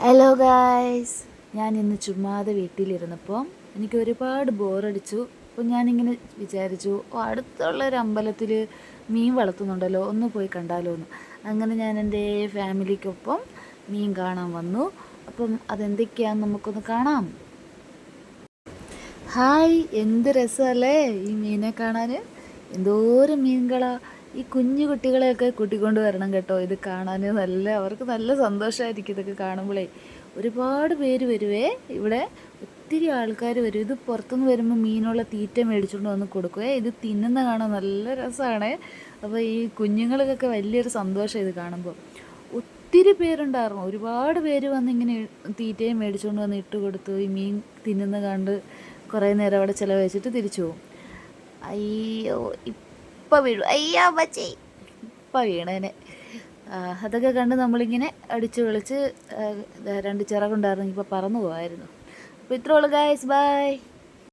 Hello guys, ഞാൻ ഇന്ന് ചുമ്മാതെ വീട്ടിലിരുന്നപ്പോൾ എനിക്ക് ഒരുപാട് ബോറടിച്ചു. അപ്പോൾ ഞാനിങ്ങനെ വിചാരിച്ചു, അടുത്തുള്ള ഒരു അമ്പലത്തിൽ മീൻ വളർത്തുന്നുണ്ടല്ലോ, ഒന്ന് പോയി കണ്ടാലോ എന്ന്. അങ്ങനെ ഞാൻ എൻ്റെ ഫാമിലിക്കൊപ്പം മീൻ കാണാൻ വന്നു. അപ്പം അതെന്തൊക്കെയാണെന്ന് നമുക്കൊന്ന് കാണാം. ഹായ്, എന്ത് രസമല്ലേ ഈ മീനെ കാണാൻ. എന്തോരം മീനുകളാ. ഈ കുഞ്ഞു കുട്ടികളെയൊക്കെ കൂട്ടിക്കൊണ്ട് വരണം കേട്ടോ, ഇത് കാണാൻ. അവർക്ക് നല്ല സന്തോഷമായിരിക്കും ഇതൊക്കെ കാണുമ്പോഴേ. ഒരുപാട് പേര് വരുവേ ഇവിടെ, ഒത്തിരി ആൾക്കാർ വരും. ഇത് പുറത്തുനിന്ന് വരുമ്പോൾ മീനുള്ള തീറ്റ മേടിച്ചുകൊണ്ട് വന്ന് കൊടുക്കുവേ. ഇത് തിന്നുന്ന കാണാൻ നല്ല രസമാണ്. അപ്പോൾ ഈ കുഞ്ഞുങ്ങൾക്കൊക്കെ വലിയൊരു സന്തോഷം ഇത് കാണുമ്പോൾ. ഒത്തിരി പേരുണ്ടായിരുന്നു, ഒരുപാട് പേര് വന്ന് ഇങ്ങനെ തീറ്റയും മേടിച്ചുകൊണ്ട് വന്ന് ഇട്ട് കൊടുത്തു. ഈ മീൻ തിന്നുന്ന കണ്ട് കുറേ നേരം അവിടെ ചിലവഴിച്ചിട്ട് തിരിച്ചു പോകും. അയ്യോ, ഇപ്പം വീഴും, അയ്യോ ബച്ചേ, ഇപ്പം വീണേനെ. അതൊക്കെ കണ്ട് നമ്മളിങ്ങനെ അടിച്ച് വിളിച്ച്, രണ്ട് ചിറകുണ്ടായിരുന്നു, ഇപ്പോൾ പറന്നു പോകായിരുന്നു. അപ്പോൾ ഇത്രേ ഉള്ളൂ ഗായ്സ്, ബൈ.